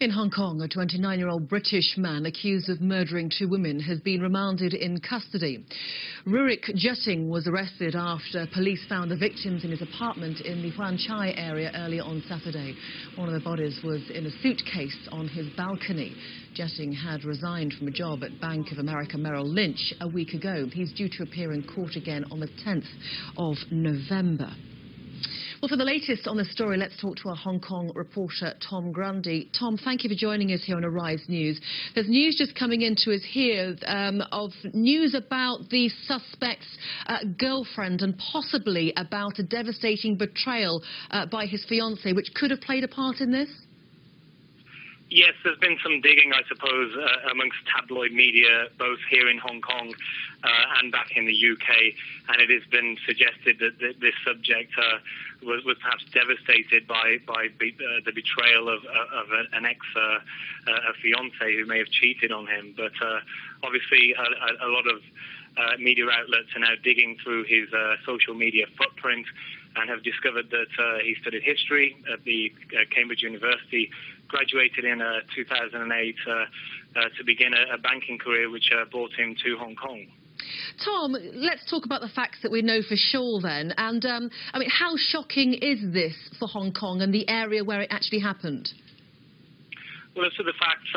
In Hong Kong, a 29-year-old British man accused of murdering two women has been remanded in custody. Rurik Jutting was arrested after police found the victims in his apartment in the Wan Chai area earlier on Saturday. One of the bodies was in a suitcase on his balcony. Jutting had resigned from a job at Bank of America Merrill Lynch a week ago. He's due to appear in court again on the 10th of November. Well, for the latest on this story, let's talk to our Hong Kong reporter, Tom Grundy. Tom, thank you for joining us here on Arise News. There's news just coming into us here of news about the suspect's girlfriend and possibly about a devastating betrayal by his fiancée, which could have played a part in this. Yes, there's been some digging, I suppose, amongst tabloid media, both here in Hong Kong and back in the UK, and it has been suggested that this subject was perhaps devastated by the betrayal of an ex-fiancé who may have cheated on him. But obviously, a lot of media outlets are now digging through his social media footprint and have discovered that he studied history at the Cambridge University, graduated in 2008 to begin a banking career which brought him to Hong Kong. Tom, let's talk about the facts that we know for sure then. And, I mean, how shocking is this for Hong Kong and the area where it actually happened? Well, as to the facts,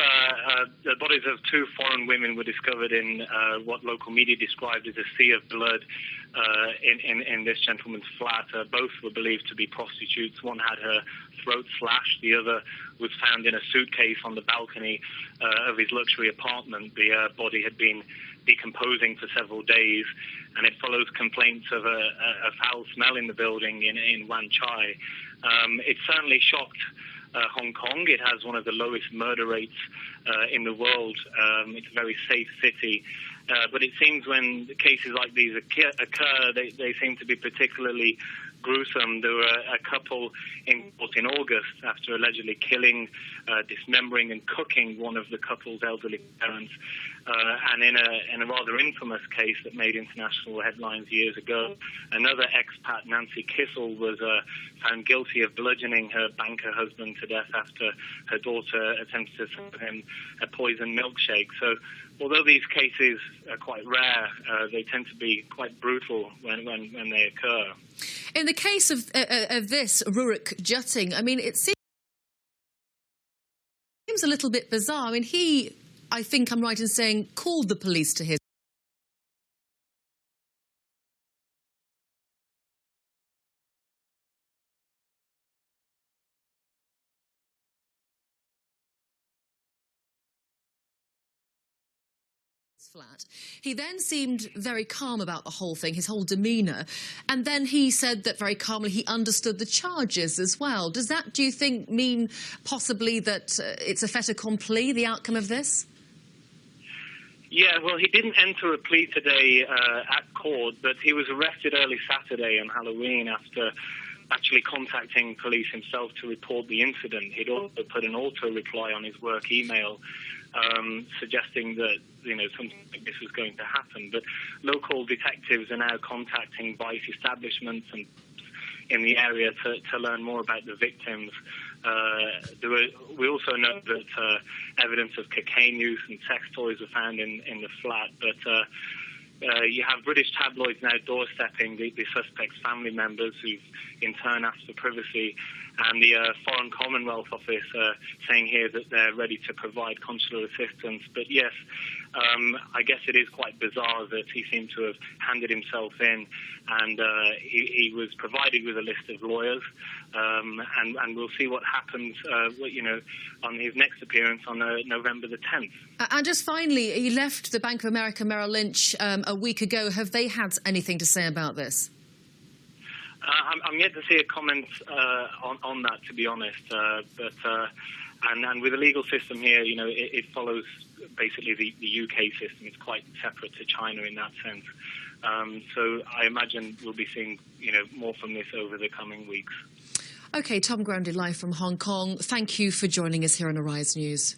the bodies of two foreign women were discovered in what local media described as a sea of blood in this gentleman's flat. Both were believed to be prostitutes. One had her throat slashed. The other was found in a suitcase on the balcony of his luxury apartment. The body had been decomposing for several days, and it follows complaints of a foul smell in the building in Wan Chai. It certainly shocked Hong Kong. It has one of the lowest murder rates in the world. It's a very safe city. But it seems when cases like these occur, they seem to be particularly gruesome. There were a couple in court in August after allegedly killing, dismembering and cooking one of the couple's elderly parents. And in a rather infamous case that made international headlines years ago, another expat, Nancy Kissel, was found guilty of bludgeoning her banker husband to death after her daughter attempted to serve him a poisoned milkshake. So although these cases are quite rare, they tend to be quite brutal when they occur. In the case of this, Rurik Jutting, I mean, it seems a little bit bizarre. I mean, he, I think I'm right in saying, called the police to his flat. He then seemed very calm about the whole thing, his whole demeanour, and then he said that very calmly he understood the charges as well. Does that, do you think, mean possibly that it's a fait accompli, the outcome of this? Yeah, well, he didn't enter a plea today at court, but he was arrested early Saturday on Halloween after actually contacting police himself to report the incident. He'd also put an auto-reply on his work email suggesting that, you know, something like this was going to happen. But local detectives are now contacting vice establishments and in the area to learn more about the victims. We also know that evidence of cocaine use and sex toys were found in the flat, but you have British tabloids now doorstepping the suspect's family members who've in turn asked for privacy, and the Foreign Commonwealth Office saying here that they're ready to provide consular assistance. But yes, I guess it is quite bizarre that he seemed to have handed himself in, and he was provided with a list of lawyers, and we'll see what happens, you know, on his next appearance on November the 10th. And just finally, he left the Bank of America Merrill Lynch a week ago. Have they had anything to say about this? I'm yet to see a comment on that, to be honest. And with the legal system here, you know, it follows basically the UK system. It's quite separate to China in that sense. So I imagine we'll be seeing, you know, more from this over the coming weeks. OK, Tom Grundy, live from Hong Kong. Thank you for joining us here on Arise News.